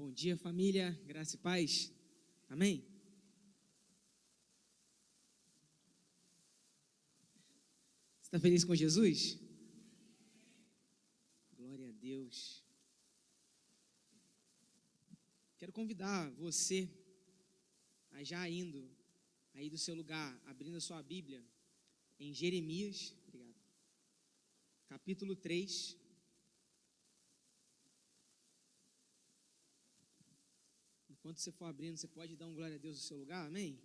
Bom dia, família, graça e paz. Amém? Você está feliz com Jesus? Glória a Deus. Quero convidar você a já indo aí do seu lugar, abrindo a sua Bíblia em Jeremias, capítulo 3. Enquanto você for abrindo, você pode dar um glória a Deus no seu lugar, amém?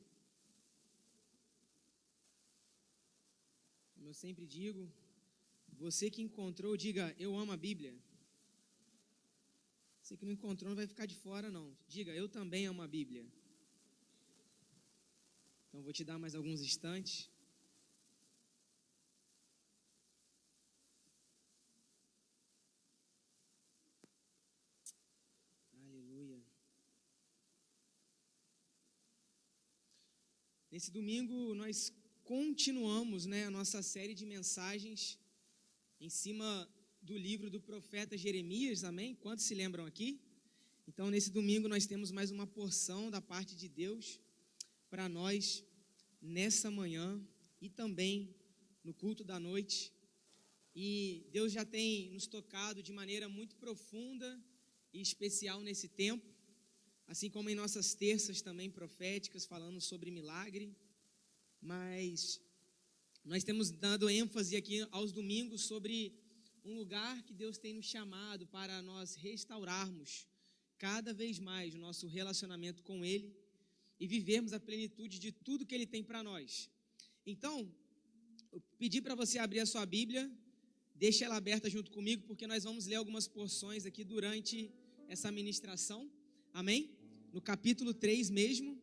Como eu sempre digo, você que encontrou, diga, eu amo a Bíblia. Você que não encontrou não vai ficar de fora, não. Diga, eu também amo a Bíblia. Então, vou te dar mais alguns instantes. Aleluia. Nesse domingo, nós continuamos, a nossa série de mensagens em cima do livro do profeta Jeremias, amém? Quantos se lembram aqui? Então, nesse domingo, nós temos mais uma porção da parte de Deus para nós nessa manhã e também no culto da noite. E Deus já tem nos tocado de maneira muito profunda e especial nesse tempo, assim como em nossas terças também proféticas, falando sobre milagre. Mas nós temos dado ênfase aqui aos domingos sobre um lugar que Deus tem nos chamado para nós restaurarmos cada vez mais o nosso relacionamento com Ele e vivermos a plenitude de tudo que Ele tem para nós. Então, eu pedi para você abrir a sua Bíblia, deixa ela aberta junto comigo, porque nós vamos ler algumas porções aqui durante essa ministração, amém? No capítulo 3 mesmo,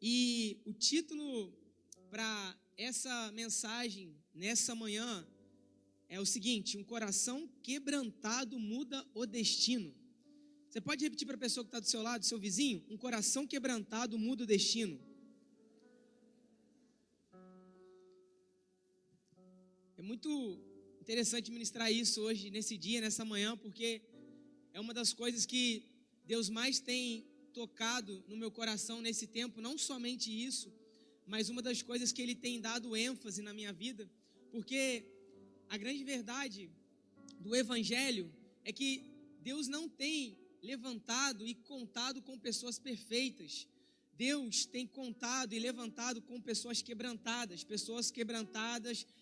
e o título para essa mensagem nessa manhã é o seguinte: um coração quebrantado muda o destino. Você pode repetir para a pessoa que está do seu lado, seu vizinho? Um coração quebrantado muda o destino. É muito interessante ministrar isso hoje, nesse dia, nessa manhã, porque é uma das coisas que Deus mais tem tocado no meu coração nesse tempo, não somente isso, mas uma das coisas que Ele tem dado ênfase na minha vida, porque a grande verdade do Evangelho é que Deus não tem levantado e contado com pessoas perfeitas. Deus tem contado e levantado com pessoas quebrantadas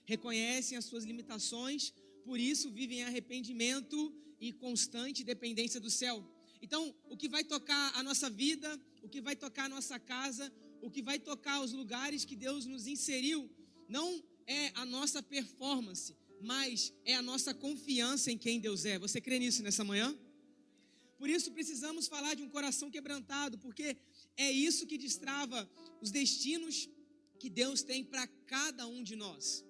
reconhecem as suas limitações, por isso vivem em arrependimento e constante dependência do céu. Então, o que vai tocar a nossa vida, o que vai tocar a nossa casa, o que vai tocar os lugares que Deus nos inseriu, não é a nossa performance, mas é a nossa confiança em quem Deus é. Você crê nisso nessa manhã? Por isso precisamos falar de um coração quebrantado, porque é isso que destrava os destinos que Deus tem para cada um de nós.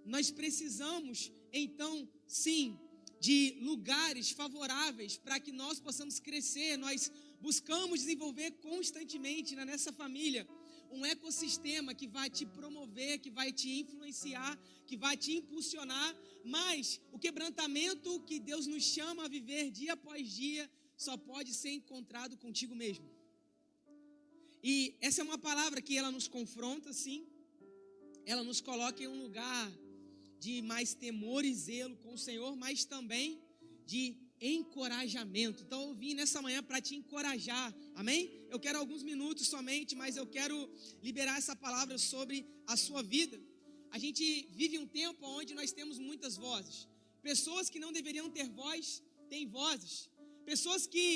Nós precisamos, então, sim, de lugares favoráveis para que nós possamos crescer. Nós buscamos desenvolver constantemente nessa família um ecossistema que vai te promover, que vai te influenciar, que vai te impulsionar, mas o quebrantamento que Deus nos chama a viver dia após dia só pode ser encontrado contigo mesmo. E essa é uma palavra que ela nos confronta, sim, ela nos coloca em um lugar de mais temor e zelo com o Senhor, mas também de encorajamento. Então eu vim nessa manhã para te encorajar, amém? Eu quero alguns minutos somente, mas eu quero liberar essa palavra sobre a sua vida. A gente vive um tempo onde nós temos muitas vozes. Pessoas que não deveriam ter voz, têm vozes. Pessoas que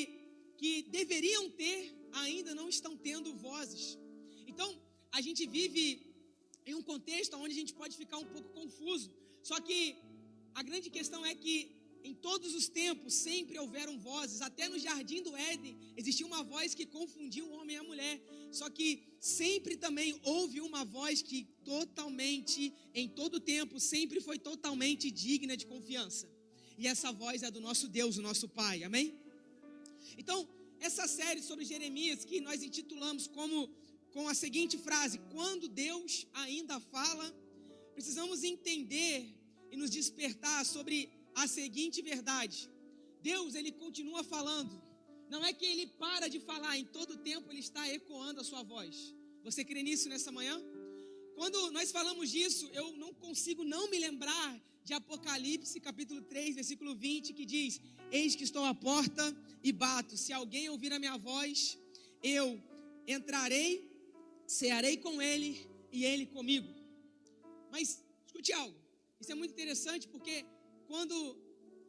deveriam ter, ainda não estão tendo vozes. Então a gente vive em um contexto onde a gente pode ficar um pouco confuso. Só que a grande questão é que em todos os tempos sempre houveram vozes. Até no jardim do Éden existia uma voz que confundiu o homem e a mulher. Só que sempre também houve uma voz que totalmente, em todo tempo, sempre foi totalmente digna de confiança. E essa voz é do nosso Deus, o nosso Pai, amém? Então, essa série sobre Jeremias que nós intitulamos com a seguinte frase: quando Deus ainda fala, precisamos entender e nos despertar sobre a seguinte verdade: Deus, Ele continua falando, Não é que ele para de falar, em todo tempo ele está ecoando a sua voz. Você crê nisso nessa manhã? Quando nós falamos disso, eu não consigo não me lembrar de Apocalipse, capítulo 3, versículo 20, que diz: eis que estou à porta e bato. Se alguém ouvir a minha voz, eu entrarei, cearei com ele e ele comigo. Mas escute algo, isso é muito interessante, porque quando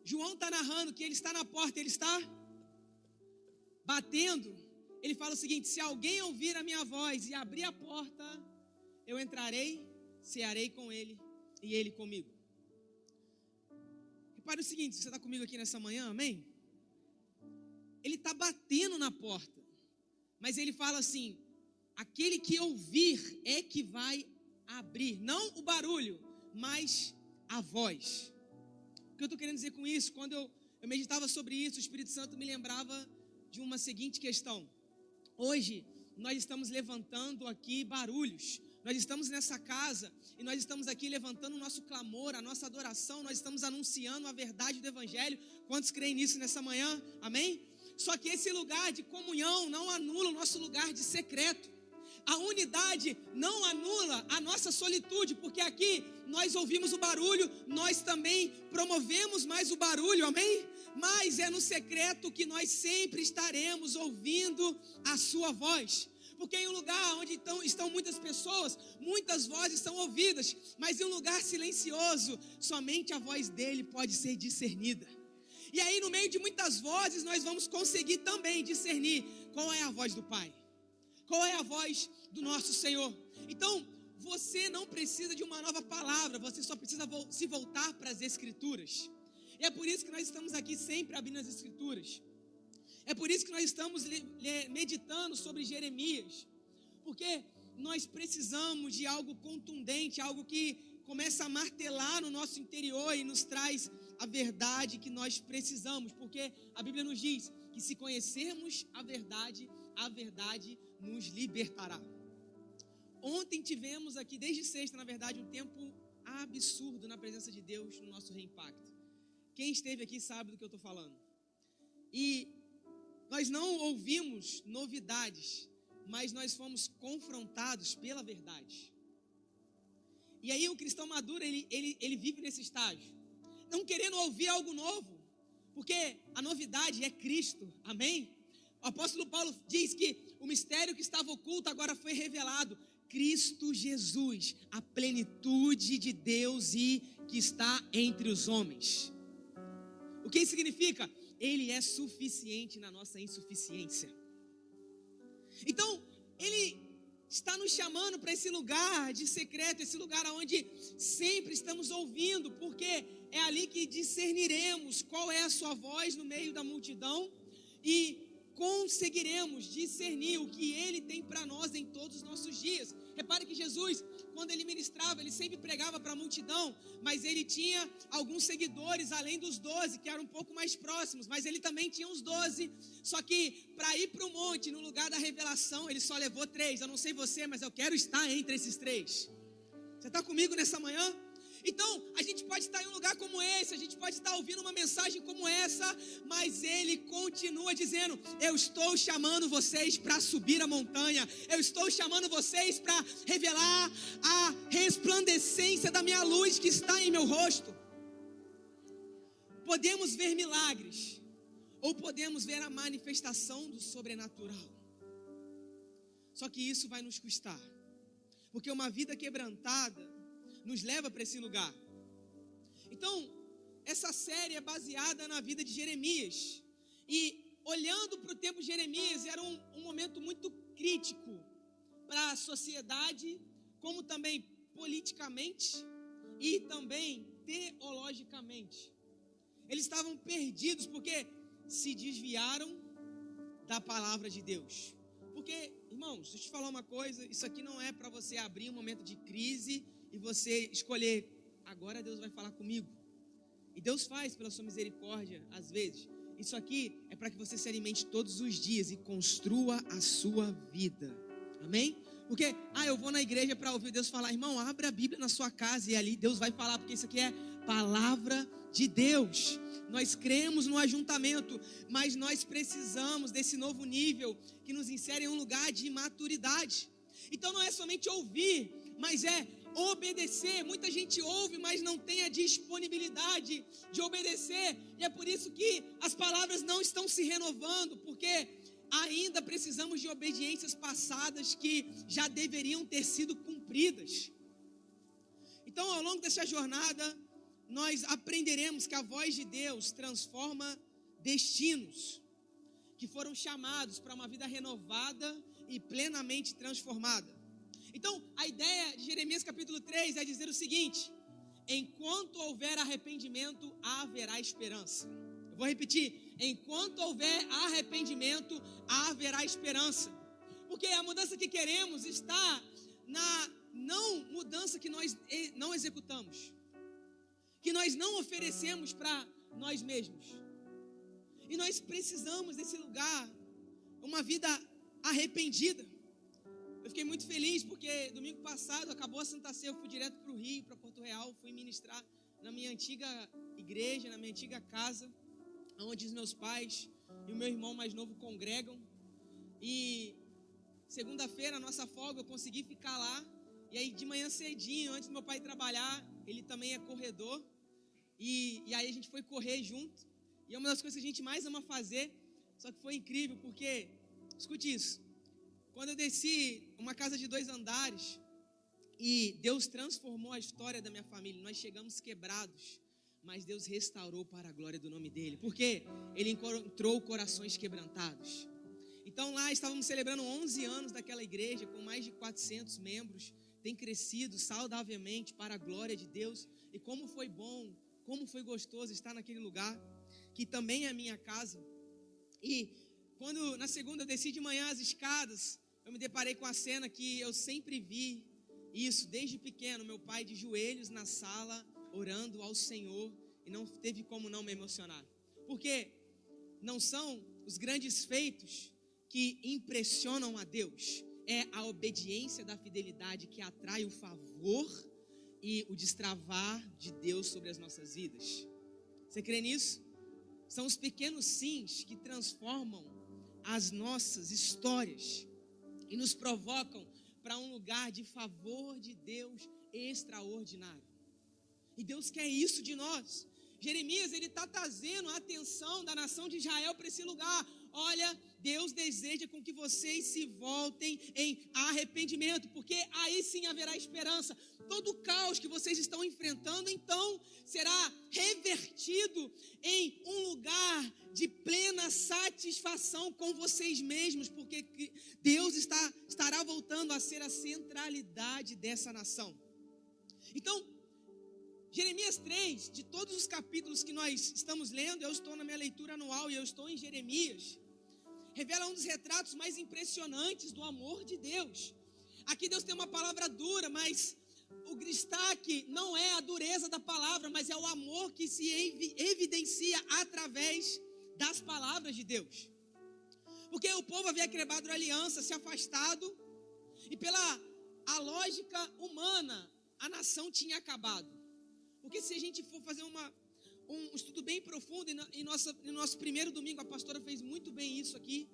João está narrando que ele está na porta, ele está batendo, ele fala o seguinte: se alguém ouvir a minha voz e abrir a porta, eu entrarei, cearei com ele e ele comigo. Repare o seguinte, você está comigo aqui nessa manhã, amém? Ele está batendo na porta, mas ele fala assim: aquele que ouvir é que vai abrir, não o barulho, mas a voz. O que eu estou querendo dizer com isso? Quando eu meditava sobre isso, o Espírito Santo me lembrava de uma seguinte questão. Hoje nós estamos levantando aqui barulhos, nós estamos nessa casa e nós estamos aqui levantando o nosso clamor, a nossa adoração, nós estamos anunciando a verdade do Evangelho. Quantos creem nisso nessa manhã? Amém? Só que esse lugar de comunhão não anula o nosso lugar de secreto. A unidade não anula a nossa solitude, porque aqui nós ouvimos o barulho, nós também promovemos mais o barulho, amém? Mas é no secreto que nós sempre estaremos ouvindo a sua voz. Porque em um lugar onde estão muitas pessoas, muitas vozes são ouvidas, mas em um lugar silencioso, somente a voz dele pode ser discernida. E aí no meio de muitas vozes, nós vamos conseguir também discernir qual é a voz do Pai, qual é a voz do nosso Senhor. Então, você não precisa de uma nova palavra, você só precisa se voltar para as Escrituras. E é por isso que nós estamos aqui sempre abrindo as Escrituras. É por isso que nós estamos meditando sobre Jeremias. Porque nós precisamos de algo contundente, algo que começa a martelar no nosso interior e nos traz a verdade que nós precisamos. Porque a Bíblia nos diz que se conhecermos a verdade nos libertará. Ontem tivemos aqui, desde sexta, na verdade, um tempo absurdo na presença de Deus no nosso Reimpacto. Quem esteve aqui sabe do que eu estou falando. E nós não ouvimos novidades, mas nós fomos confrontados pela verdade. E aí o cristão maduro, ele vive nesse estágio, não querendo ouvir algo novo, porque a novidade é Cristo, amém? O apóstolo Paulo diz que o mistério que estava oculto agora foi revelado. Cristo Jesus, a plenitude de Deus e que está entre os homens. O que isso significa? Ele é suficiente na nossa insuficiência. Então, Ele está nos chamando para esse lugar de secreto, esse lugar onde sempre estamos ouvindo, porque é ali que discerniremos qual é a sua voz no meio da multidão e conseguiremos discernir o que Ele tem para nós em todos os nossos dias. Repare que Jesus, quando Ele ministrava, Ele sempre pregava para a multidão, mas Ele tinha alguns seguidores, além dos 12, que eram um pouco mais próximos, mas Ele também tinha uns 12, só que para ir para o monte, no lugar da revelação, Ele só levou 3, eu não sei você, mas eu quero estar entre esses 3, você está comigo nessa manhã? Então, a gente pode estar em um lugar como esse, a gente pode estar ouvindo uma mensagem como essa, mas Ele continua dizendo: eu estou chamando vocês para subir a montanha, eu estou chamando vocês para revelar a resplandecência da minha luz que está em meu rosto. Podemos ver milagres, ou podemos ver a manifestação do sobrenatural. Só que isso vai nos custar, porque uma vida quebrantada nos leva para esse lugar. Então, essa série é baseada na vida de Jeremias. E olhando para o tempo de Jeremias, era um momento muito crítico para a sociedade, como também politicamente e também teologicamente. Eles estavam perdidos porque se desviaram da palavra de Deus. Porque, irmãos, deixa eu te falar uma coisa, isso aqui não é para você abrir um momento de crise e você escolher: agora Deus vai falar comigo. E Deus faz pela sua misericórdia às vezes. Isso aqui é para que você se alimente todos os dias e construa a sua vida. Amém? Porque, eu vou na igreja para ouvir Deus falar. Irmão, abra a Bíblia na sua casa e ali Deus vai falar, porque isso aqui é palavra de Deus. Nós cremos no ajuntamento, mas nós precisamos desse novo nível que nos insere em um lugar de maturidade. Então não é somente ouvir, mas é obedecer. Muita gente ouve, mas não tem a disponibilidade de obedecer. E é por isso que as palavras não estão se renovando, porque ainda precisamos de obediências passadas que já deveriam ter sido cumpridas. Então, ao longo dessa jornada, nós aprenderemos que a voz de Deus transforma destinos que foram chamados para uma vida renovada e plenamente transformada. Então, a ideia de Jeremias capítulo 3 é dizer o seguinte: enquanto houver arrependimento, haverá esperança. Eu vou repetir: enquanto houver arrependimento, haverá esperança. Porque a mudança que queremos está na não mudança que nós não executamos, que nós não oferecemos para nós mesmos. E nós precisamos desse lugar, uma vida arrependida. Eu fiquei muito feliz porque domingo passado acabou a Santa Ceia, eu fui direto para o Rio, para Porto Real, fui ministrar na minha antiga igreja, na minha antiga casa, onde os meus pais e o meu irmão mais novo congregam. E segunda-feira, a nossa folga, eu consegui ficar lá. E aí de manhã cedinho, antes do meu pai trabalhar, ele também é corredor. E aí a gente foi correr junto. E é uma das coisas que a gente mais ama fazer. Só que foi incrível porque, escute isso, quando eu desci uma casa de 2 andares e Deus transformou a história da minha família, nós chegamos quebrados, mas Deus restaurou para a glória do nome dele, porque ele encontrou corações quebrantados. Então lá estávamos celebrando 11 anos daquela igreja, com mais de 400 membros, tem crescido saudavelmente para a glória de Deus. E como foi bom, como foi gostoso estar naquele lugar, que também é a minha casa. E quando na segunda eu desci de manhã as escadas, eu me deparei com a cena que eu sempre vi isso desde pequeno, meu pai de joelhos na sala, orando ao Senhor, e não teve como não me emocionar. Porque não são os grandes feitos que impressionam a Deus, é a obediência da fidelidade que atrai o favor e o destravar de Deus sobre as nossas vidas. Você crê nisso? São os pequenos sims que transformam as nossas histórias e nos provocam para um lugar de favor de Deus extraordinário. E Deus quer isso de nós. Jeremias, ele está trazendo a atenção da nação de Israel para esse lugar. Olha, Deus deseja com que vocês se voltem em arrependimento, porque aí sim haverá esperança. Todo o caos que vocês estão enfrentando, então, será revertido em um lugar de plena satisfação com vocês mesmos, porque Deus estará voltando a ser a centralidade dessa nação. Então, Jeremias 3, de todos os capítulos que nós estamos lendo, eu estou na minha leitura anual e eu estou em Jeremias, revela um dos retratos mais impressionantes do amor de Deus. Aqui Deus tem uma palavra dura, mas o destaque não é a dureza da palavra, mas é o amor que se evidencia através das palavras de Deus. Porque o povo havia quebrado a aliança, se afastado, e pela lógica humana, a nação tinha acabado. Porque se a gente for fazer um estudo bem profundo, em nosso primeiro domingo, a pastora fez muito bem isso aqui,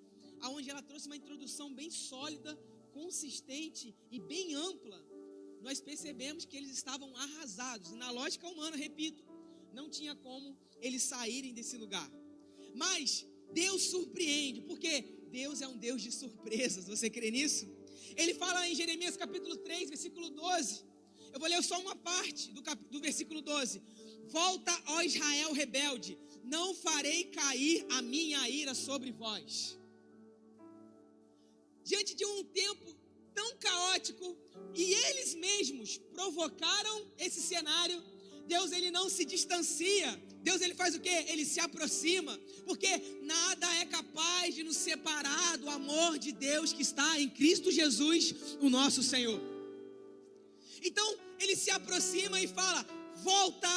onde ela trouxe uma introdução bem sólida, consistente e bem ampla. Nós percebemos que eles estavam arrasados. E na lógica humana, repito, não tinha como eles saírem desse lugar. Mas Deus surpreende, porque Deus é um Deus de surpresas. Você crê nisso? Ele fala em Jeremias capítulo 3, versículo 12. Eu vou ler só uma parte do versículo 12. Volta, ó Israel rebelde, não farei cair a minha ira sobre vós. Diante de um tempo tão caótico, e eles mesmos provocaram esse cenário, Deus ele não se distancia. Deus ele faz o quê? Ele se aproxima, porque nada é capaz de nos separar do amor de Deus que está em Cristo Jesus, o nosso Senhor. Então ele se aproxima e fala: volta,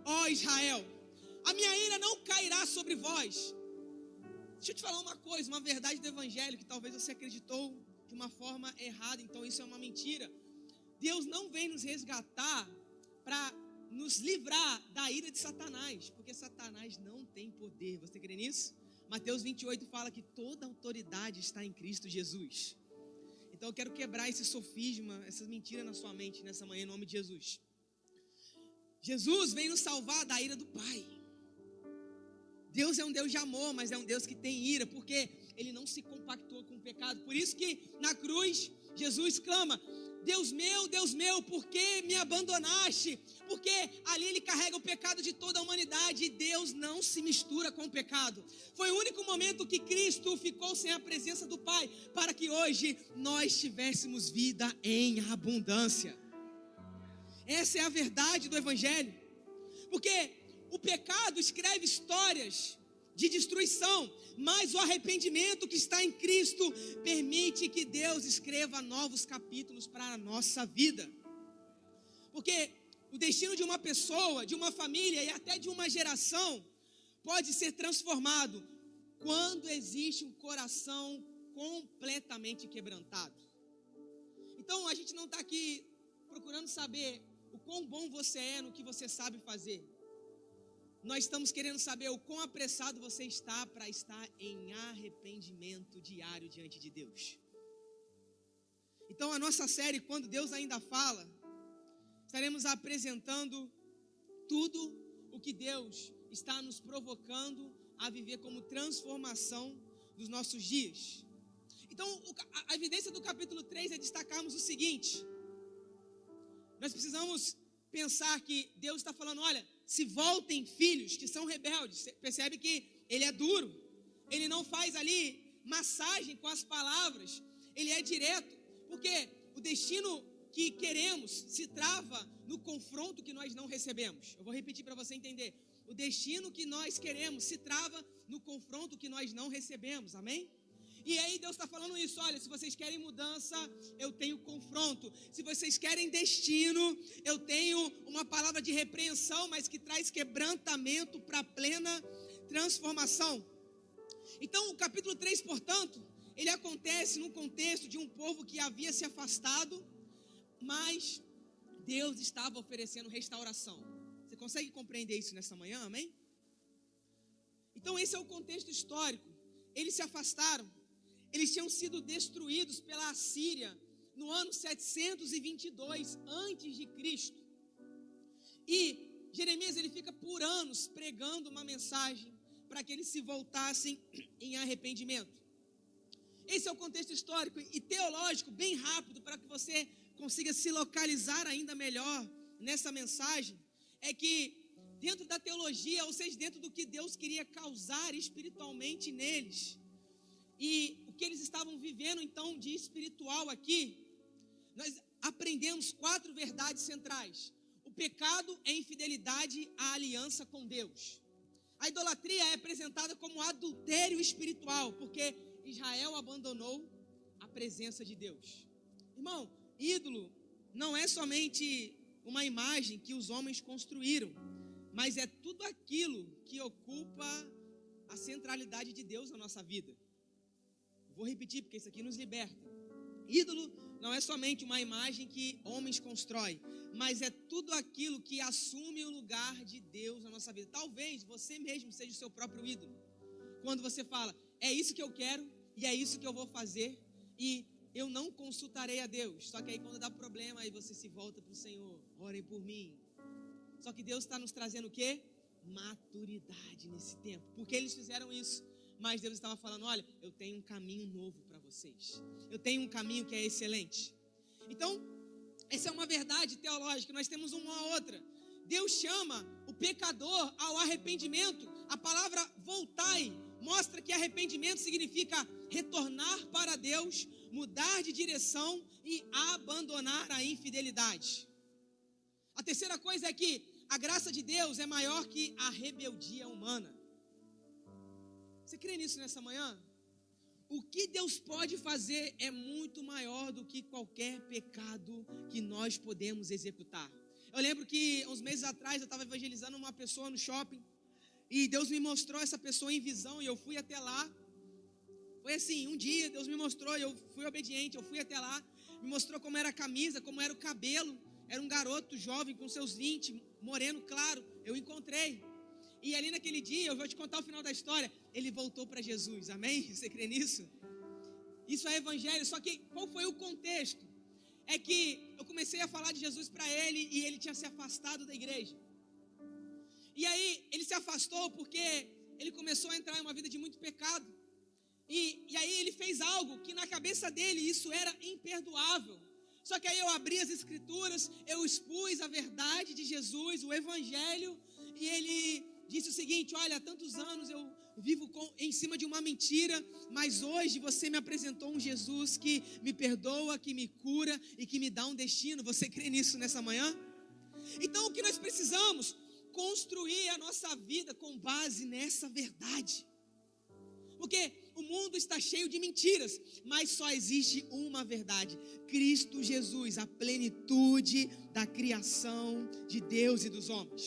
ó Israel, a minha ira não cairá sobre vós. Deixa eu te falar uma coisa, uma verdade do evangelho que talvez você acreditou de uma forma errada, então isso é uma mentira. Deus não vem nos resgatar para nos livrar da ira de Satanás, porque Satanás não tem poder. Você crê nisso? Mateus 28 fala que toda autoridade está em Cristo Jesus. Então eu quero quebrar esse sofisma, essa mentira na sua mente nessa manhã, em nome de Jesus. Jesus vem nos salvar da ira do Pai. Deus é um Deus de amor, mas é um Deus que tem ira, porque Ele não se compactou com o pecado. Por isso que na cruz, Jesus clama: Deus meu, por que me abandonaste? Porque ali Ele carrega o pecado de toda a humanidade, e Deus não se mistura com o pecado. Foi o único momento que Cristo ficou sem a presença do Pai, para que hoje nós tivéssemos vida em abundância. Essa é a verdade do Evangelho, porque o pecado escreve histórias de destruição, mas o arrependimento que está em Cristo permite que Deus escreva novos capítulos para a nossa vida. Porque o destino de uma pessoa, de uma família e até de uma geração pode ser transformado quando existe um coração completamente quebrantado. Então a gente não está aqui procurando saber o quão bom você é no que você sabe fazer. Nós estamos querendo saber o quão apressado você está para estar em arrependimento diário diante de Deus. Então a nossa série, Quando Deus Ainda Fala, estaremos apresentando tudo o que Deus está nos provocando a viver como transformação dos nossos dias. Então a evidência do capítulo 3 é destacarmos o seguinte: nós precisamos pensar que Deus está falando, olha, se voltem filhos que são rebeldes. Você percebe que Ele é duro, Ele não faz ali massagem com as palavras, Ele é direto, porque o destino que queremos se trava no confronto que nós não recebemos. Eu vou repetir para você entender: o destino que nós queremos se trava no confronto que nós não recebemos, amém? E aí Deus está falando isso: olha, se vocês querem mudança, eu tenho confronto. Se vocês querem destino, eu tenho uma palavra de repreensão, mas que traz quebrantamento para plena transformação. Então o capítulo 3, portanto, ele acontece num contexto de um povo que havia se afastado, mas Deus estava oferecendo restauração. Você consegue compreender isso nessa manhã, amém? Então esse é o contexto histórico. Eles se afastaram. Eles tinham sido destruídos pela Assíria no ano 722 antes de Cristo. E Jeremias, ele fica por anos pregando uma mensagem para que eles se voltassem em arrependimento. Esse é o contexto histórico e teológico, bem rápido, para que você consiga se localizar ainda melhor nessa mensagem. É que dentro da teologia, ou seja, dentro do que Deus queria causar espiritualmente neles, e o que eles estavam vivendo então de espiritual aqui, nós aprendemos 4 verdades centrais. O pecado é infidelidade à aliança com Deus. A idolatria é apresentada como adultério espiritual, porque Israel abandonou a presença de Deus. Irmão, ídolo não é somente uma imagem que os homens construíram, mas é tudo aquilo que ocupa a centralidade de Deus na nossa vida. Vou repetir, porque isso aqui nos liberta. Ídolo não é somente uma imagem que homens constroem, mas é tudo aquilo que assume o lugar de Deus na nossa vida. Talvez você mesmo seja o seu próprio ídolo. Quando você fala, é isso que eu quero e é isso que eu vou fazer, e eu não consultarei a Deus. Só que aí quando dá problema, aí você se volta para o Senhor, orem por mim. Só que Deus está nos trazendo o quê? Maturidade nesse tempo, porque eles fizeram isso. Mas Deus estava falando, olha, eu tenho um caminho novo para vocês. Eu tenho um caminho que é excelente. Então, essa é uma verdade teológica. Nós temos uma outra. Deus chama o pecador ao arrependimento. A palavra voltai mostra que arrependimento significa retornar para Deus, mudar de direção e abandonar a infidelidade. A terceira coisa é que a graça de Deus é maior que a rebeldia humana. Você crê nisso nessa manhã? O que Deus pode fazer é muito maior do que qualquer pecado que nós podemos executar. Eu lembro que uns meses atrás eu estava evangelizando uma pessoa no shopping e Deus me mostrou essa pessoa em visão e eu fui até lá. Foi assim, um dia Deus me mostrou e eu fui obediente, eu fui até lá, me mostrou como era a camisa, como era o cabelo. Era um garoto jovem com seus 20 moreno claro, eu encontrei. E ali naquele dia, eu vou te contar o final da história, ele voltou para Jesus, amém? Você crê nisso? Isso é evangelho, só que qual foi o contexto? É que eu comecei a falar de Jesus para ele e ele tinha se afastado da igreja. E aí ele se afastou porque ele começou a entrar em uma vida de muito pecado. E aí ele fez algo que na cabeça dele isso era imperdoável. Só que aí eu abri as escrituras, eu expus a verdade de Jesus, o evangelho, e ele disse o seguinte: olha, há tantos anos eu vivo em cima de uma mentira, mas hoje você me apresentou um Jesus que me perdoa, que me cura e que me dá um destino. Você crê nisso nessa manhã? Então o que nós precisamos? Construir a nossa vida com base nessa verdade. Porque o mundo está cheio de mentiras, mas só existe uma verdade: Cristo Jesus, a plenitude da criação de Deus e dos homens.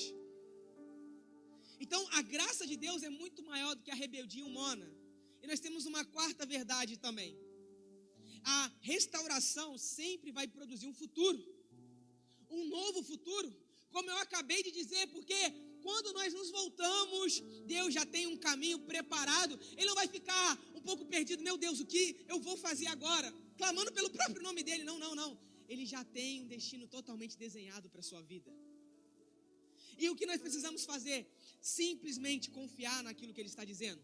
Então a graça de Deus é muito maior do que a rebeldia humana. E nós temos uma quarta verdade também: a restauração sempre vai produzir um futuro, um novo futuro. Como eu acabei de dizer, porque quando nós nos voltamos, Deus já tem um caminho preparado. Ele não vai ficar um pouco perdido: meu Deus, o que eu vou fazer agora? Clamando pelo próprio nome dele. Não. Ele já tem um destino totalmente desenhado para a sua vida. E o que nós precisamos fazer? Simplesmente confiar naquilo que ele está dizendo.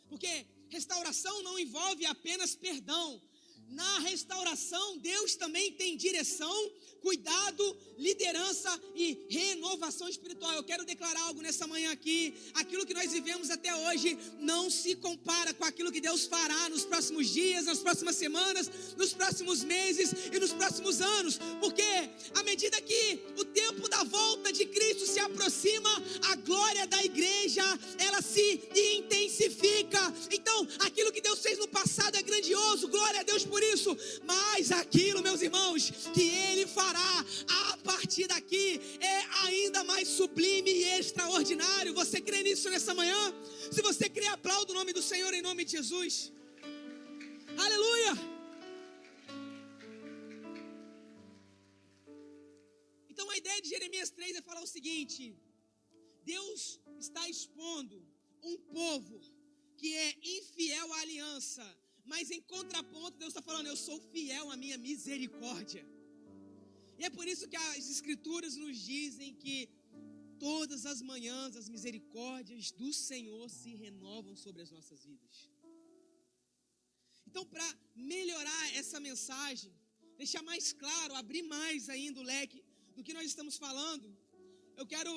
Porque restauração não envolve apenas perdão. Na restauração, Deus também tem direção, cuidado, liderança e renovação espiritual. Eu quero declarar algo nessa manhã aqui: aquilo que nós vivemos até hoje não se compara com aquilo que Deus fará nos próximos dias, nas próximas semanas, nos próximos meses e nos próximos anos. Porque à medida que o tempo da volta de Cristo se aproxima, a glória da igreja, ela se intensifica. Então, aquilo que Deus fez no passado é grandioso, glória a Deus por isso, mas aquilo, meus irmãos, que Ele fará a partir daqui é ainda mais sublime e extraordinário. Você crê nisso nessa manhã? Se você crê, aplauda o nome do Senhor em nome de Jesus. Aleluia! Então a ideia de Jeremias 3 é falar o seguinte: Deus está expondo um povo que é infiel à aliança, mas em contraponto, Deus está falando: eu sou fiel à minha misericórdia. E é por isso que as escrituras nos dizem que todas as manhãs as misericórdias do Senhor se renovam sobre as nossas vidas. Então, para melhorar essa mensagem, deixar mais claro, abrir mais ainda o leque do que nós estamos falando, eu quero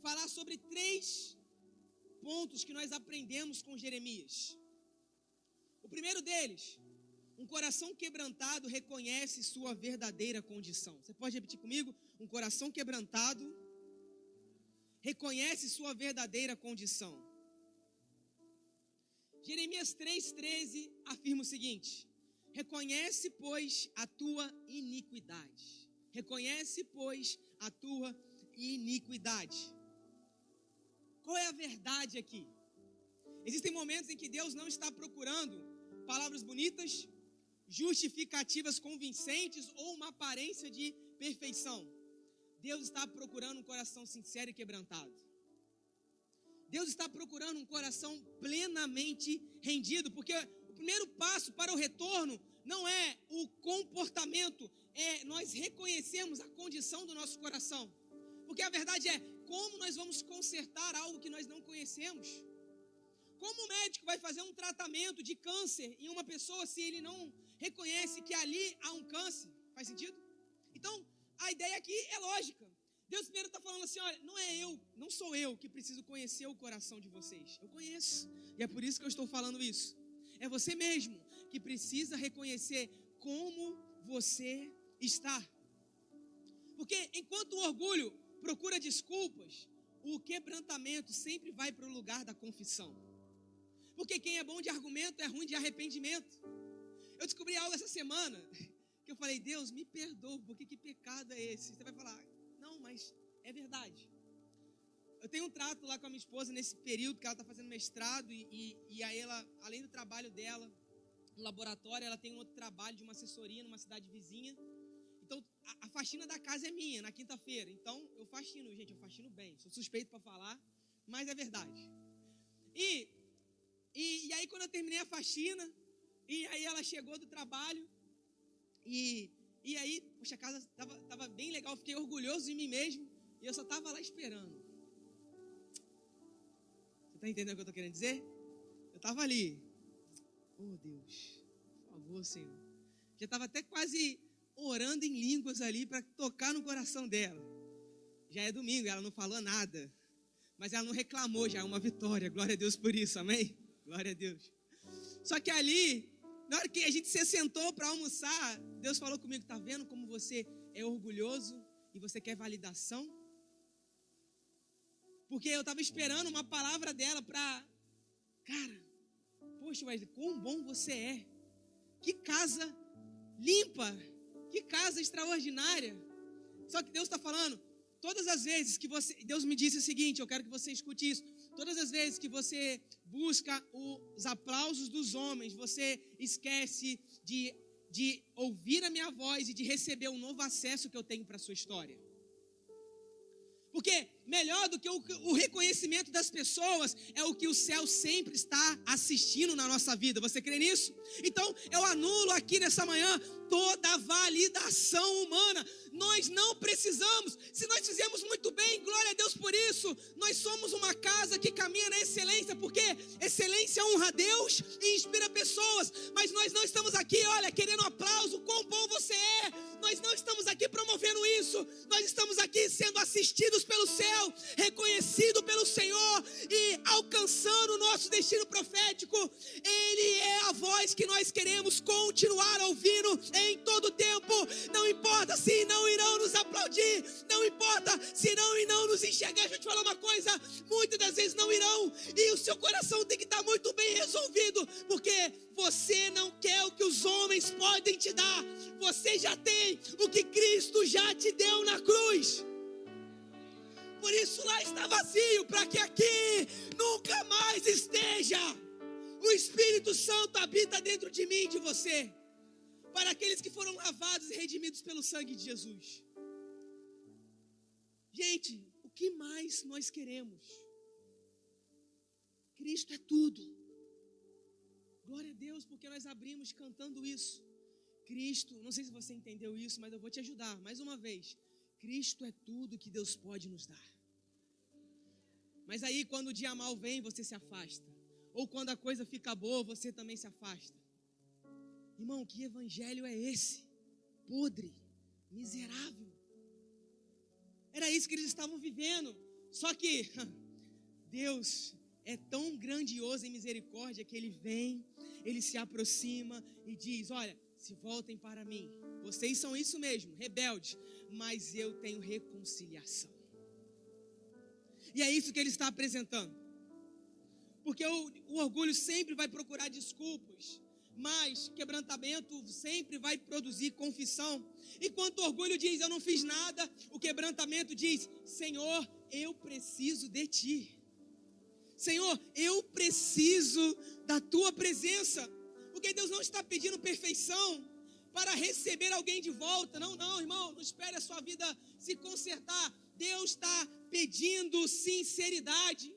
falar sobre 3 pontos que nós aprendemos com Jeremias. O primeiro deles: um coração quebrantado reconhece sua verdadeira condição. Você pode repetir comigo? Um coração quebrantado reconhece sua verdadeira condição. Jeremias 3,13 afirma o seguinte: reconhece, pois, a tua iniquidade. Reconhece, pois, a tua iniquidade. Qual é a verdade aqui? Existem momentos em que Deus não está procurando palavras bonitas, justificativas convincentes ou uma aparência de perfeição. Deus está procurando um coração sincero e quebrantado. Deus está procurando um coração plenamente rendido, porque o primeiro passo para o retorno não é o comportamento, é nós reconhecermos a condição do nosso coração. Porque a verdade é: como nós vamos consertar algo que nós não conhecemos? Como o médico vai fazer um tratamento de câncer em uma pessoa se ele não reconhece que ali há um câncer? Faz sentido? Então, a ideia aqui é lógica. Deus primeiro está falando assim: olha, não sou eu que preciso conhecer o coração de vocês. Eu conheço. E é por isso que eu estou falando isso. É você mesmo que precisa reconhecer como você está. Porque enquanto o orgulho procura desculpas, o quebrantamento sempre vai para o lugar da confissão. Porque quem é bom de argumento é ruim de arrependimento. Eu descobri algo essa semana que eu falei: Deus, me perdoa, porque que pecado é esse? Você vai falar: não, mas é verdade. Eu tenho um trato lá com a minha esposa nesse período que ela está fazendo mestrado e aí ela, além do trabalho dela no laboratório, ela tem um outro trabalho de uma assessoria numa cidade vizinha. Então, a faxina da casa é minha, na quinta-feira. Então, eu faxino, gente, eu faxino bem. Sou suspeito para falar, mas é verdade. E aí, quando eu terminei a faxina, e aí ela chegou do trabalho, e aí, poxa, a casa tava bem legal, fiquei orgulhoso de mim mesmo, e eu só estava lá esperando. Você está entendendo o que eu estou querendo dizer? Eu estava ali, oh Deus, por favor, Senhor. Já estava até quase orando em línguas ali para tocar no coração dela. Já é domingo, ela não falou nada, mas ela não reclamou, já é uma vitória, glória a Deus por isso, amém? Glória a Deus. Só que ali, na hora que a gente se sentou para almoçar, Deus falou comigo, tá vendo como você é orgulhoso e você quer validação? Porque eu estava esperando uma palavra dela para, cara, poxa, Wesley, quão bom você é. Que casa limpa, que casa extraordinária. Só que Deus está falando, todas as vezes que você, Deus me disse o seguinte, eu quero que você escute isso. Todas as vezes que você busca os aplausos dos homens, você esquece de ouvir a minha voz e de receber um novo acesso que eu tenho para a sua história. Porque melhor do que o reconhecimento das pessoas é o que o céu sempre está assistindo na nossa vida. Você crê nisso? Então, eu anulo aqui nessa manhã toda a validação humana. Nós não precisamos. Se nós fizemos muito bem, glória a Deus por isso. Nós somos uma casa que caminha na excelência, porque excelência honra a Deus e inspira pessoas. Mas nós não estamos aqui, olha, querendo aplauso, quão bom você é. Nós não estamos aqui promovendo isso. Nós estamos aqui sendo assistidos pelo céu, reconhecido pelo Senhor e alcançando o nosso destino profético. Ele é a voz que nós queremos continuar ouvindo em todo tempo. Não importa se não irão nos aplaudir, não importa se não irão nos enxergar. Deixa eu te falar uma coisa, muitas das vezes não irão, e o seu coração tem que estar muito bem resolvido, porque você não quer o que os homens podem te dar. Você já tem o que Cristo já te deu na cruz. Por isso lá está vazio, para que aqui nunca mais esteja. O Espírito Santo habita dentro de mim e de você, para aqueles que foram lavados e redimidos pelo sangue de Jesus. Gente, o que mais nós queremos? Cristo é tudo. Glória a Deus, porque nós abrimos cantando isso. Cristo, não sei se você entendeu isso, mas eu vou te ajudar mais uma vez. Cristo é tudo que Deus pode nos dar. Mas aí quando o dia mal vem, você se afasta. Ou quando a coisa fica boa, você também se afasta. Irmão, que evangelho é esse? Podre, miserável. Era isso que eles estavam vivendo. Só que Deus é tão grandioso em misericórdia que Ele vem, Ele se aproxima e diz, olha, se voltem para mim. Vocês são isso mesmo, rebeldes, mas eu tenho reconciliação. E é isso que Ele está apresentando. Porque o orgulho sempre vai procurar desculpas, mas quebrantamento sempre vai produzir confissão. Enquanto o orgulho diz, eu não fiz nada, o quebrantamento diz, Senhor, eu preciso de Ti. Senhor, eu preciso da Tua presença. Porque Deus não está pedindo perfeição para receber alguém de volta. Não, irmão, não espere a sua vida se consertar. Deus está pedindo sinceridade.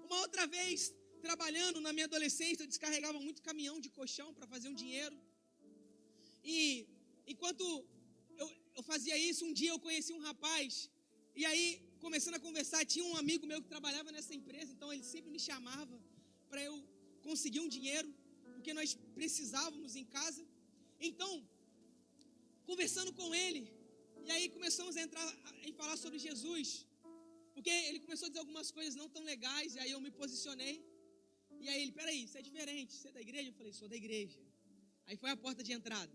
Uma outra vez, trabalhando na minha adolescência, eu descarregava muito caminhão de colchão para fazer um dinheiro. E enquanto eu fazia isso, um dia eu conheci um rapaz. E aí, começando a conversar, tinha um amigo meu que trabalhava nessa empresa. Então ele sempre me chamava para eu conseguir um dinheiro, porque nós precisávamos em casa. Então, conversando com ele, e aí começamos a entrar em falar sobre Jesus, porque ele começou a dizer algumas coisas não tão legais, e aí eu me posicionei. E aí ele, peraí, você é diferente, você é da igreja? Eu falei, sou da igreja. Aí foi a porta de entrada.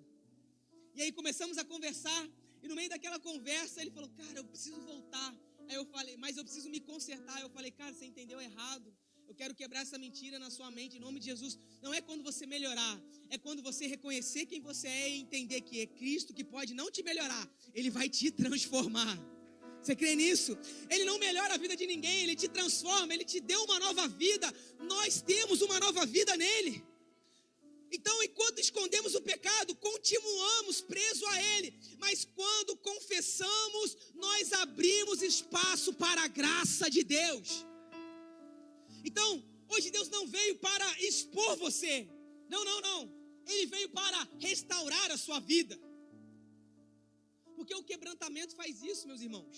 E aí começamos a conversar, e no meio daquela conversa ele falou, cara, eu preciso voltar. Aí eu falei, mas eu preciso me consertar. Eu falei, cara, você entendeu errado. Eu quero quebrar essa mentira na sua mente, em nome de Jesus. Não é quando você melhorar, é quando você reconhecer quem você é e entender que é Cristo que pode não te melhorar, Ele vai te transformar. Você crê nisso? Ele não melhora a vida de ninguém, Ele te transforma, Ele te deu uma nova vida. Nós temos uma nova vida nele. Então, enquanto escondemos o pecado, continuamos presos a Ele. mas quando confessamos, nós abrimos espaço para a graça de Deus. Então, hoje Deus não veio para expor você. Não. Ele veio para restaurar a sua vida. Porque o quebrantamento faz isso, meus irmãos.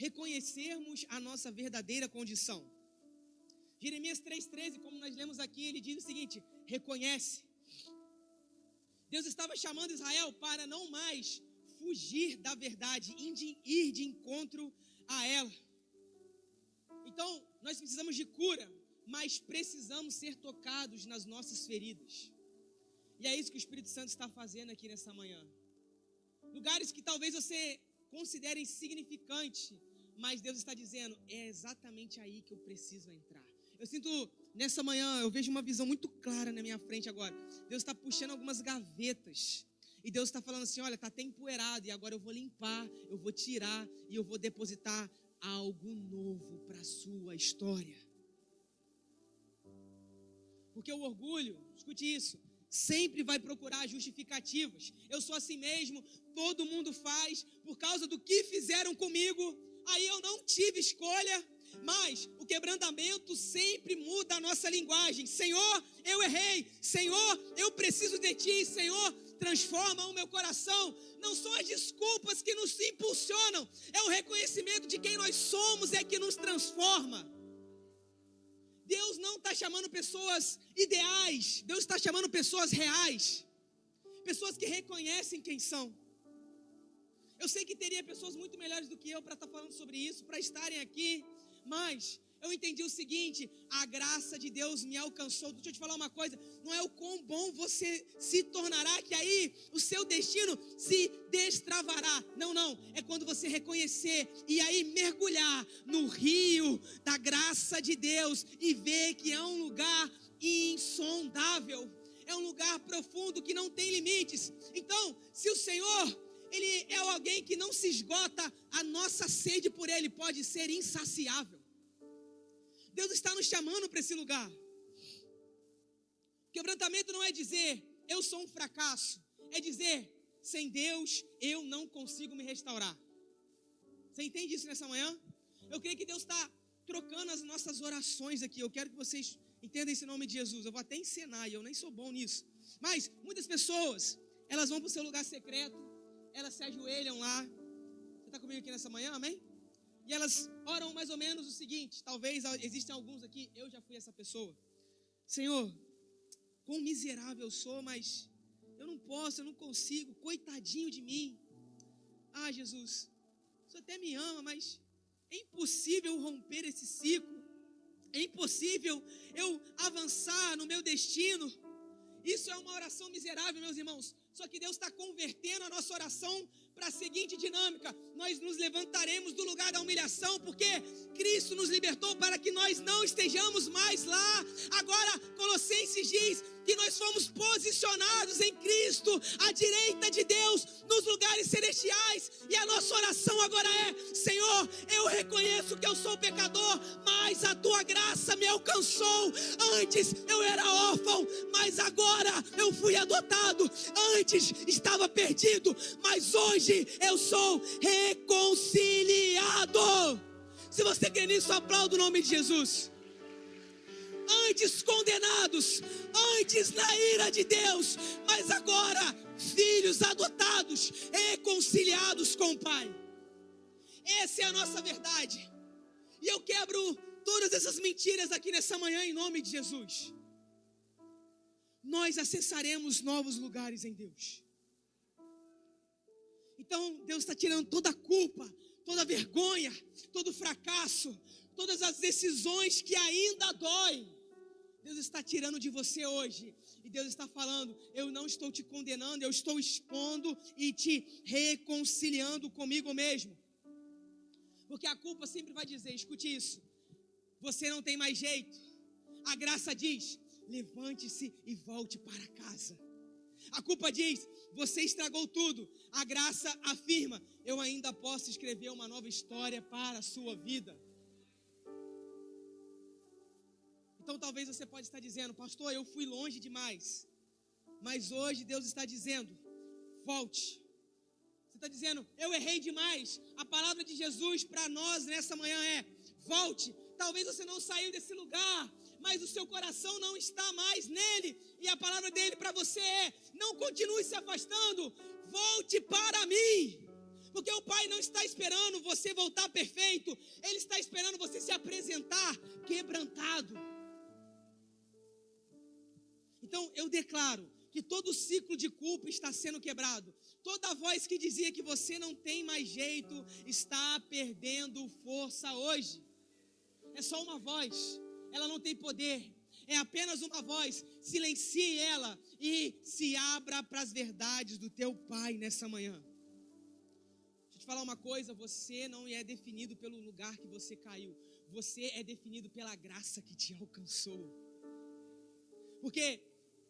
Reconhecermos a nossa verdadeira condição. Jeremias 3,13, como nós lemos aqui, ele diz o seguinte: reconhece. Deus estava chamando Israel para não mais fugir da verdade, ir de encontro a ela. Então, nós precisamos de cura, mas precisamos ser tocados nas nossas feridas. E é isso que o Espírito Santo está fazendo aqui nessa manhã. Lugares que talvez você considere insignificante, mas Deus está dizendo, é exatamente aí que eu preciso entrar. Eu sinto, nessa manhã, eu vejo uma visão muito clara na minha frente agora. Deus está puxando algumas gavetas. E Deus está falando assim, olha, está até empoeirado. E agora eu vou limpar, eu vou tirar e eu vou depositar algo novo para a sua história. Porque o orgulho, escute isso, sempre vai procurar justificativas. Eu sou assim mesmo, todo mundo faz, por causa do que fizeram comigo. Aí eu não tive escolha. Mas o quebrantamento sempre muda a nossa linguagem. Senhor, eu errei. Senhor, eu preciso de Ti. Senhor, transforma o meu coração. Não são as desculpas que nos impulsionam. É o reconhecimento de quem nós somos é que nos transforma. Deus não está chamando pessoas ideais. Deus está chamando pessoas reais. Pessoas que reconhecem quem são. Eu sei que teria pessoas muito melhores do que eu para estar falando sobre isso, para estarem aqui. Mas eu entendi o seguinte, a graça de Deus me alcançou. Deixa eu te falar uma coisa, não é o quão bom você se tornará que aí o seu destino se destravará. Não, é quando você reconhecer e aí mergulhar no rio da graça de Deus e ver que é um lugar insondável, é um lugar profundo que não tem limites. Então, se o Senhor, Ele é alguém que não se esgota, a nossa sede por Ele pode ser insaciável. Deus está nos chamando para esse lugar. Quebrantamento não é dizer, eu sou um fracasso. É dizer, sem Deus eu não consigo me restaurar. Você entende isso nessa manhã? Eu creio que Deus está trocando as nossas orações aqui. Eu quero que vocês entendam esse nome de Jesus. Eu vou até encenar e eu nem sou bom nisso. Mas muitas pessoas, elas vão para o seu lugar secreto. Elas se ajoelham lá. Você está comigo aqui nessa manhã, amém? E elas oram mais ou menos o seguinte. Talvez existam alguns aqui, eu já fui essa pessoa. Senhor, quão miserável eu sou, mas eu não posso, eu não consigo. Coitadinho de mim. Ah, Jesus, o Senhor até me ama, mas é impossível romper esse ciclo. É impossível eu avançar no meu destino. Isso é uma oração miserável, meus irmãos. Só que Deus está convertendo a nossa oração para a seguinte dinâmica: nós nos levantaremos do lugar da humilhação, porque Cristo nos libertou para que nós não estejamos mais lá. Agora, Colossenses diz que nós fomos posicionados em Cristo, à direita de Deus, nos lugares celestiais. E a nossa oração agora é: Senhor, eu reconheço que eu sou pecador, mas a Tua graça me alcançou. Antes eu era órfão, mas agora eu fui adotado. Antes estava perdido, mas hoje eu sou reconciliado. Se você crê nisso, aplauda o nome de Jesus. Antes condenados, antes na ira de Deus, mas agora filhos adotados, reconciliados com o Pai. Essa é a nossa verdade. E eu quebro todas essas mentiras aqui nessa manhã em nome de Jesus. Nós acessaremos novos lugares em Deus. Então Deus está tirando toda a culpa, toda a vergonha, todo o fracasso, todas as decisões que ainda doem. Deus está tirando de você hoje. E Deus está falando, eu não estou te condenando, eu estou expondo e te reconciliando comigo mesmo. Porque a culpa sempre vai dizer, escute isso, você não tem mais jeito. A graça diz, levante-se e volte para casa. A culpa diz, você estragou tudo. A graça afirma, eu ainda posso escrever uma nova história para a sua vida. Então talvez você pode estar dizendo, pastor, eu fui longe demais. Mas hoje Deus está dizendo, volte. Você está dizendo, eu errei demais. A palavra de Jesus para nós nessa manhã é, volte. Talvez você não saiu desse lugar, mas o seu coração não está mais nele. E a palavra dele para você é, não continue se afastando, volte para mim. Porque o Pai não está esperando você voltar perfeito, Ele está esperando você se apresentar quebrantado. Então eu declaro que todo ciclo de culpa está sendo quebrado. Toda voz que dizia que você não tem mais jeito está perdendo força hoje. É só uma voz, ela não tem poder. É apenas uma voz, silencie ela e se abra para as verdades do teu Pai nessa manhã. Deixa eu te falar uma coisa, você não é definido pelo lugar que você caiu. Você é definido pela graça que te alcançou. Porque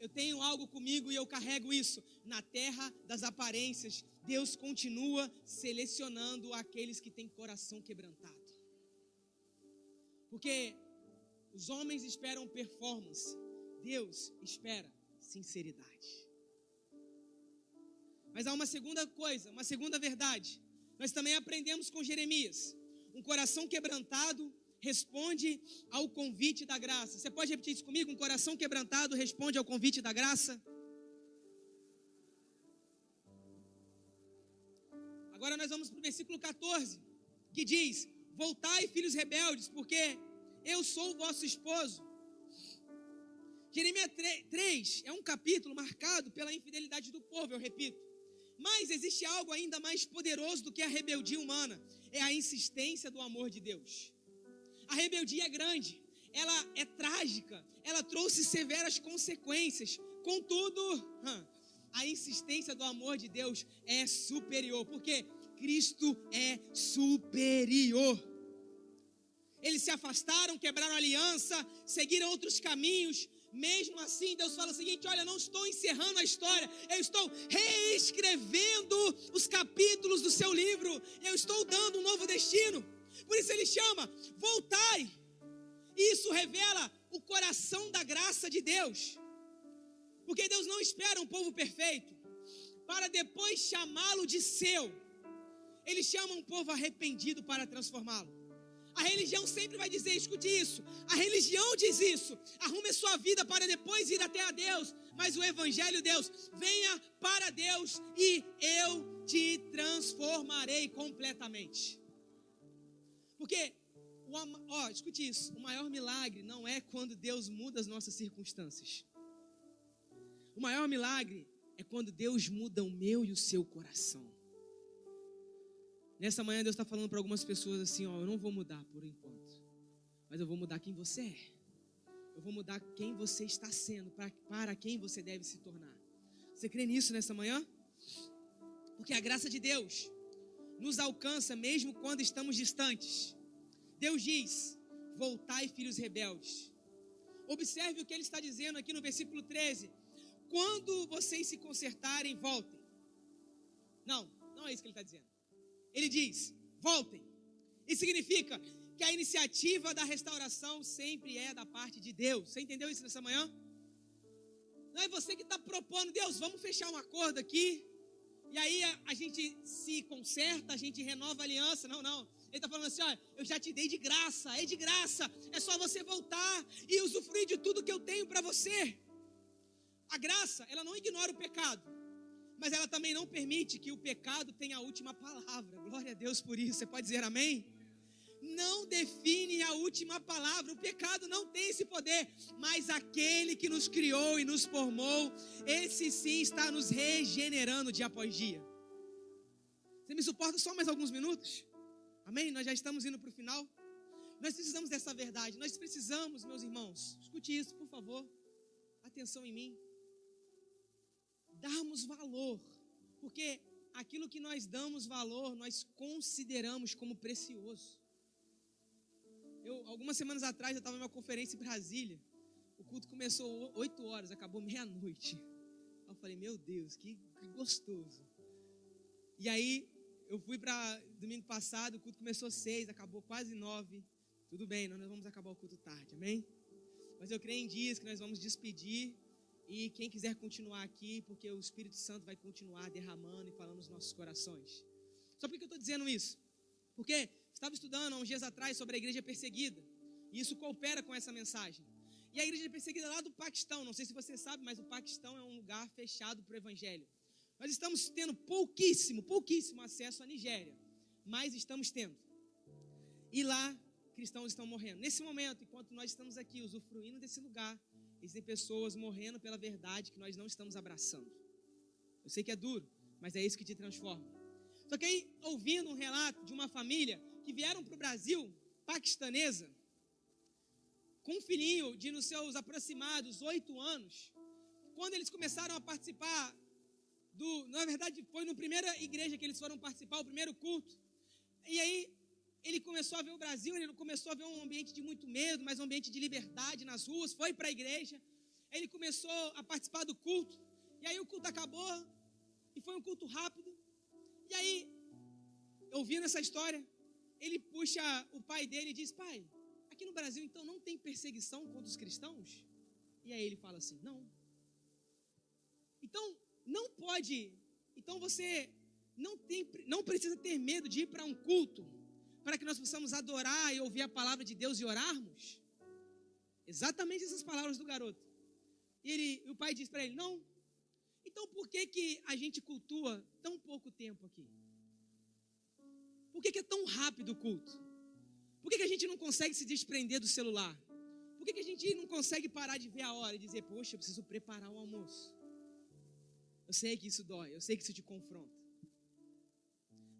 eu tenho algo comigo e eu carrego isso. Na terra das aparências, Deus continua selecionando aqueles que têm coração quebrantado. Porque os homens esperam performance, Deus espera sinceridade. Mas há uma segunda coisa, uma segunda verdade. Nós também aprendemos com Jeremias. Um coração quebrantado responde ao convite da graça. Você pode repetir isso comigo? Um coração quebrantado responde ao convite da graça? Agora nós vamos para o versículo 14, que diz, voltai, filhos rebeldes, porque eu sou o vosso esposo. Jeremias 3 é um capítulo marcado pela infidelidade do povo, eu repito. Mas existe algo ainda mais poderoso do que a rebeldia humana. É a insistência do amor de Deus. A rebeldia é grande, ela é trágica, ela trouxe severas consequências. Contudo, a insistência do amor de Deus é superior, porque Cristo é superior. Eles se afastaram, quebraram a aliança, seguiram outros caminhos. Mesmo assim, Deus fala o seguinte, olha, não estou encerrando a história, eu estou reescrevendo os capítulos do seu livro, eu estou dando um novo destino. Por isso ele chama, voltai. Isso revela o coração da graça de Deus. Porque Deus não espera um povo perfeito para depois chamá-lo de seu. Ele chama um povo arrependido para transformá-lo. A religião sempre vai dizer, escute isso, a religião diz isso, arrume a sua vida para depois ir até a Deus, mas o Evangelho, Deus, venha para Deus e eu te transformarei completamente. Porque, escute isso, o maior milagre não é quando Deus muda as nossas circunstâncias. O maior milagre é quando Deus muda o meu e o seu coração. Nessa manhã Deus está falando para algumas pessoas assim, eu não vou mudar por enquanto, mas eu vou mudar quem você é. Eu vou mudar quem você está sendo, para quem você deve se tornar. Você crê nisso nessa manhã? Porque a graça de Deus nos alcança mesmo quando estamos distantes. Deus diz, voltai, filhos rebeldes. Observe o que ele está dizendo aqui no versículo 13. Quando vocês se consertarem, voltem. Não é isso que ele está dizendo. Ele diz, voltem. Isso significa que a iniciativa da restauração sempre é da parte de Deus. Você entendeu isso nessa manhã? Não é você que está propondo, Deus, vamos fechar um acordo aqui. E aí a gente se conserta, a gente renova a aliança. Não. Ele está falando assim, eu já te dei de graça, é de graça. É só você voltar e usufruir de tudo que eu tenho para você. A graça, ela não ignora o pecado. Mas ela também não permite que o pecado tenha a última palavra. Glória a Deus por isso. Você pode dizer amém? Não define a última palavra. O pecado não tem esse poder. Mas aquele que nos criou e nos formou, esse sim está nos regenerando dia após dia. Você me suporta só mais alguns minutos? Amém? Nós já estamos indo para o final. Nós precisamos dessa verdade. Nós precisamos, meus irmãos. Escute isso, por favor. Atenção em mim. Darmos valor, porque aquilo que nós damos valor, nós consideramos como precioso. Algumas semanas atrás, eu estava em uma conferência em Brasília, o culto começou 8 horas, acabou meia-noite. Eu falei, meu Deus, que gostoso. E aí, eu fui para domingo passado, o culto começou 6, acabou quase 9. Tudo bem, nós vamos acabar o culto tarde, amém? Mas eu creio em dias que nós vamos despedir E quem quiser continuar aqui, porque o Espírito Santo vai continuar derramando e falando nos nossos corações. Só por que eu estou dizendo isso? Porque estava estudando há uns dias atrás sobre a igreja perseguida. E isso coopera com essa mensagem. E a igreja perseguida lá do Paquistão, não sei se você sabe, mas o Paquistão é um lugar fechado para o evangelho. Nós estamos tendo pouquíssimo acesso à Nigéria, mas estamos tendo. E lá, cristãos estão morrendo. Nesse momento, enquanto nós estamos aqui usufruindo desse lugar, existem pessoas morrendo pela verdade que nós não estamos abraçando. Eu sei que é duro, mas é isso que te transforma. Só que aí, ouvindo um relato de uma família que vieram para o Brasil, paquistanesa, com um filhinho de nos seus aproximados 8 anos, quando eles começaram a participar na verdade foi na primeira igreja que eles foram participar, o primeiro culto, e aí ele começou a ver o Brasil, ele começou a ver um ambiente de muito medo, mas um ambiente de liberdade nas ruas, foi para a igreja, ele começou a participar do culto, e aí o culto acabou, e foi um culto rápido, e aí, ouvindo essa história, ele puxa o pai dele e diz: pai, aqui no Brasil então não tem perseguição contra os cristãos? E aí ele fala assim: então você não precisa ter medo de ir para um culto, para que nós possamos adorar e ouvir a palavra de Deus e orarmos? Exatamente essas palavras do garoto. E o pai diz para ele: não. Então por que a gente cultua tão pouco tempo aqui? Por que é tão rápido o culto? Por que a gente não consegue se desprender do celular? Por que a gente não consegue parar de ver a hora e dizer: poxa, eu preciso preparar o almoço? Eu sei que isso dói, eu sei que isso te confronta.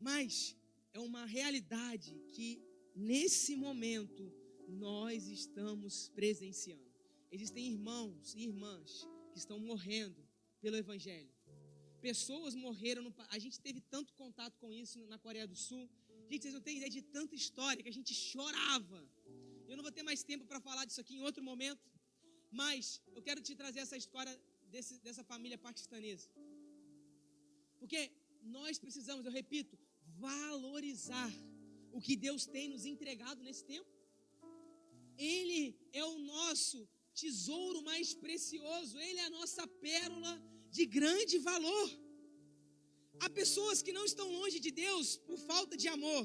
Mas é uma realidade que nesse momento nós estamos presenciando. Existem irmãos e irmãs que estão morrendo pelo evangelho. Pessoas morreram, a gente teve tanto contato com isso na Coreia do Sul. Gente, vocês não têm ideia de tanta história que a gente chorava. Eu não vou ter mais tempo para falar disso aqui em outro momento, mas eu quero te trazer essa história dessa família paquistanesa. Porque nós precisamos, eu repito, valorizar o que Deus tem nos entregado nesse tempo. Ele é o nosso tesouro mais precioso, Ele é a nossa pérola de grande valor. Há pessoas que não estão longe de Deus por falta de amor,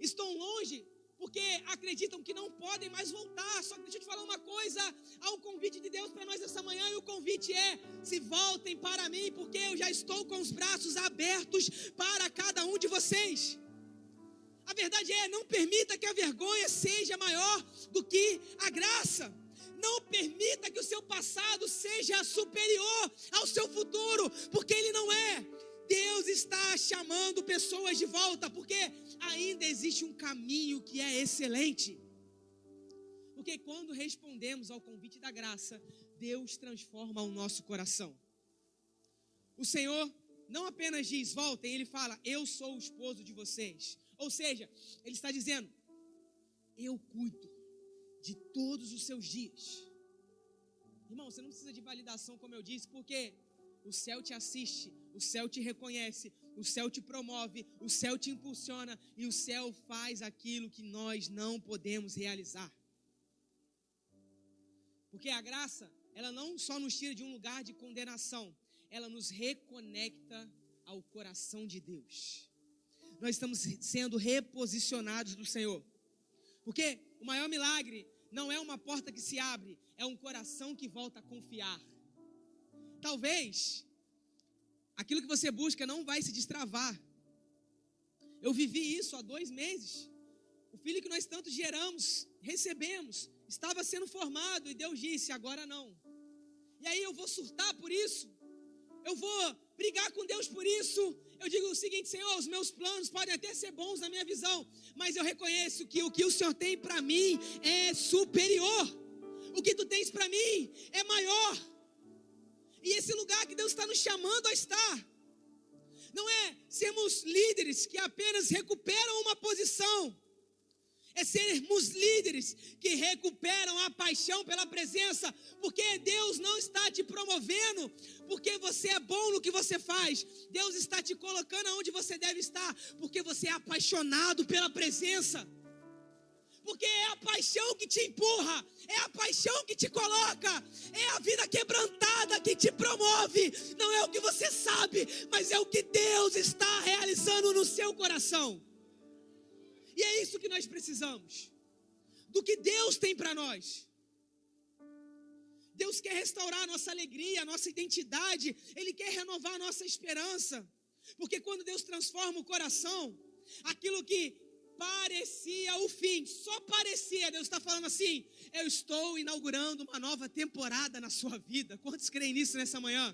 estão longe porque acreditam que não podem mais voltar. Só que deixa eu te falar uma coisa: há um convite de Deus para nós essa manhã, e o convite é: se voltem para mim, porque eu já estou com os braços abertos para cada um de vocês. A verdade é: não permita que a vergonha seja maior do que a graça. Não permita que o seu passado seja superior ao seu futuro, porque ele não é. Deus está chamando pessoas de volta, porque ainda existe um caminho que é excelente. Porque quando respondemos ao convite da graça, Deus transforma o nosso coração. O Senhor não apenas diz: voltem, Ele fala: eu sou o esposo de vocês. Ou seja, Ele está dizendo: eu cuido de todos os seus dias. Irmão, você não precisa de validação, como eu disse, porque o céu te assiste, o céu te reconhece, o céu te promove, o céu te impulsiona, e o céu faz aquilo que nós não podemos realizar. Porque a graça, ela não só nos tira de um lugar de condenação, ela nos reconecta ao coração de Deus. Nós estamos sendo reposicionados do Senhor. Porque o maior milagre não é uma porta que se abre, é um coração que volta a confiar. Talvez aquilo que você busca não vai se destravar. Eu vivi isso há 2 meses. O filho que nós tanto geramos, recebemos, estava sendo formado, e Deus disse: agora não. E aí eu vou surtar por isso? Eu vou brigar com Deus por isso? Eu digo o seguinte: Senhor, os meus planos podem até ser bons na minha visão, mas eu reconheço que o que o Senhor tem para mim é superior. O que tu tens para mim é maior. E esse lugar que Deus está nos chamando a estar, não é sermos líderes que apenas recuperam uma posição, é sermos líderes que recuperam a paixão pela presença, porque Deus não está te promovendo porque você é bom no que você faz. Deus está te colocando onde você deve estar, porque você é apaixonado pela presença. porque é a paixão que te empurra, é a paixão que te coloca, é a vida quebrantada que te promove. Não é o que você sabe, mas é o que Deus está realizando no seu coração. E é isso que nós precisamos, do que Deus tem para nós. Deus quer restaurar a nossa alegria, a nossa identidade, Ele quer renovar a nossa esperança. Porque quando Deus transforma o coração, aquilo que parecia o fim, só parecia, Deus está falando assim: eu estou inaugurando uma nova temporada na sua vida. Quantos creem nisso nessa manhã?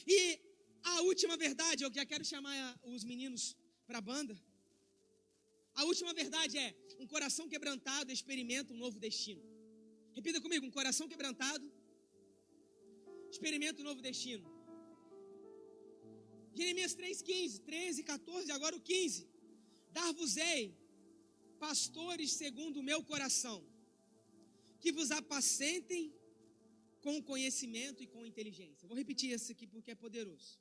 E a última verdade, eu já quero chamar os meninos para a banda. A última verdade é: um coração quebrantado experimenta um novo destino. Repita comigo: um coração quebrantado experimenta um novo destino. Jeremias 3,15, 13, 14, agora o 15. Dar-vos-ei pastores segundo o meu coração, que vos apacentem com conhecimento e com inteligência. Vou repetir isso aqui porque é poderoso.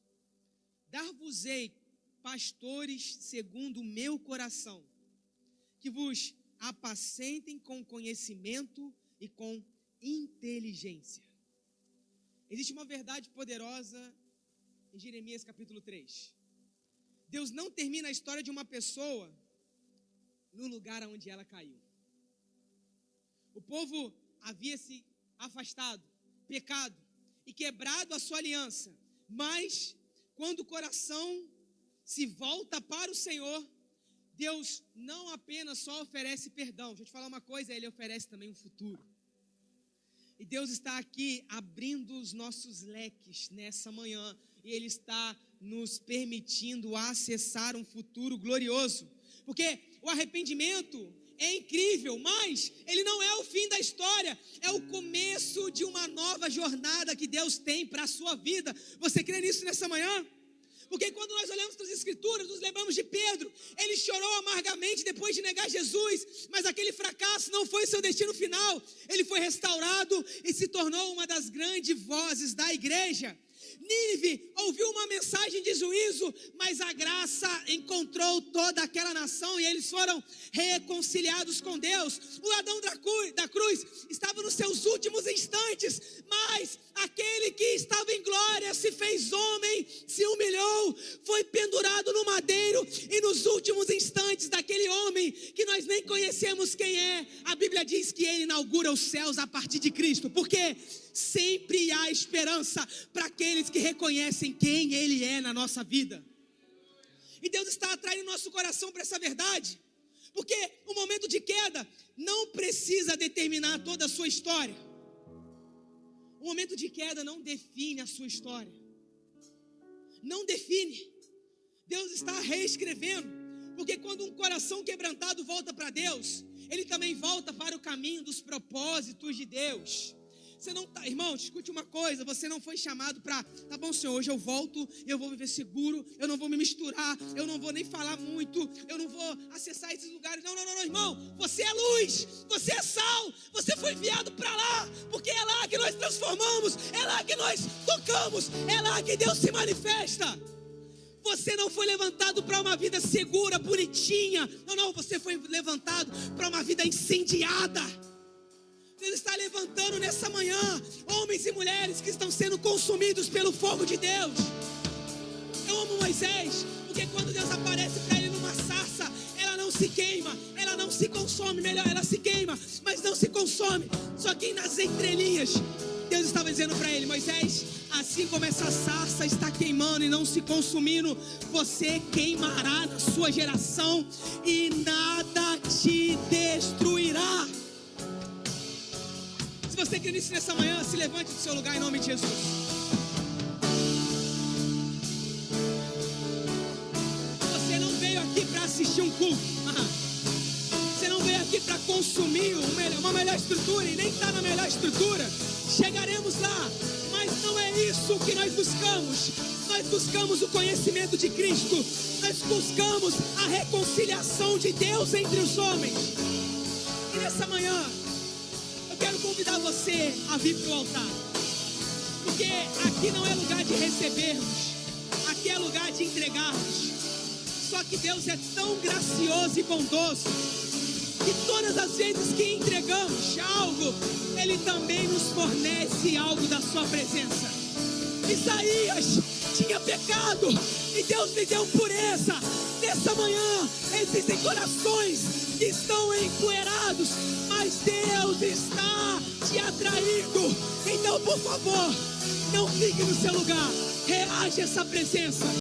Dar-vos-ei pastores segundo o meu coração, que vos apacentem com conhecimento e com inteligência. Existe uma verdade poderosa em Jeremias capítulo 3. Deus não termina a história de uma pessoa no lugar onde ela caiu. O povo havia se afastado, pecado e quebrado a sua aliança. Mas quando o coração se volta para o Senhor, Deus não apenas só oferece perdão. Deixa eu te falar uma coisa: Ele oferece também um futuro. E Deus está aqui abrindo os nossos leques nessa manhã. E Ele está nos permitindo acessar um futuro glorioso. Porque o arrependimento é incrível, mas ele não é o fim da história. É o começo de uma nova jornada que Deus tem para a sua vida. Você crê nisso nessa manhã? Porque quando nós olhamos para as Escrituras, nos lembramos de Pedro. Ele chorou amargamente depois de negar Jesus, mas aquele fracasso não foi seu destino final. Ele foi restaurado e se tornou uma das grandes vozes da igreja. Nínive ouviu uma mensagem de juízo, mas a graça encontrou toda aquela nação e eles foram reconciliados com Deus. O ladrão da cruz estava nos seus últimos instantes, mas aquele que estava em glória se fez homem, se humilhou, foi pendurado no madeiro e nos últimos instantes daquele homem, que nós nem conhecemos quem é, a Bíblia diz que ele inaugura os céus a partir de Cristo. Por quê? Sempre há esperança para aqueles que reconhecem quem Ele é na nossa vida. E Deus está atraindo nosso coração para essa verdade, porque o momento de queda não precisa determinar toda a sua história. O momento de queda não define a sua história. Não define. Deus está reescrevendo, porque quando um coração quebrantado volta para Deus, ele também volta para o caminho dos propósitos de Deus. Você não tá, irmão, escute uma coisa: você não foi chamado para, tá bom, Senhor, hoje eu volto, eu vou viver seguro, eu não vou me misturar, eu não vou nem falar muito, eu não vou acessar esses lugares. Não, irmão, você é luz, você é sal, você foi enviado para lá, porque é lá que nós transformamos, é lá que nós tocamos, é lá que Deus se manifesta. Você não foi levantado para uma vida segura, bonitinha, não, você foi levantado para uma vida incendiada. Deus está levantando nessa manhã homens e mulheres que estão sendo consumidos pelo fogo de Deus. Eu amo Moisés, porque quando Deus aparece para ele numa sarça, ela não se queima, ela não se consome, melhor, ela se queima, mas não se consome. Só que nas entrelinhas, Deus estava dizendo para ele: Moisés, assim como essa sarça está queimando e não se consumindo, você queimará na sua geração e nada te destruirá. Se você crê nisso nessa manhã, se levante do seu lugar em nome de Jesus. Você não veio aqui para assistir um culto. Você não veio aqui para consumir uma melhor estrutura e nem está na melhor estrutura. Chegaremos lá, mas não é isso que nós buscamos. Nós buscamos o conhecimento de Cristo. Nós buscamos a reconciliação de Deus entre os homens. E nessa manhã, quero convidar você a vir para o altar, porque aqui não é lugar de recebermos, aqui é lugar de entregarmos. Só que Deus é tão gracioso e bondoso que todas as vezes que entregamos algo, Ele também nos fornece algo da sua presença. Isaías tinha pecado e Deus lhe deu pureza. Nessa manhã existem corações que estão empoeirados, mas Deus está te atraindo. Então, por favor, não fique no seu lugar, reaja essa presença.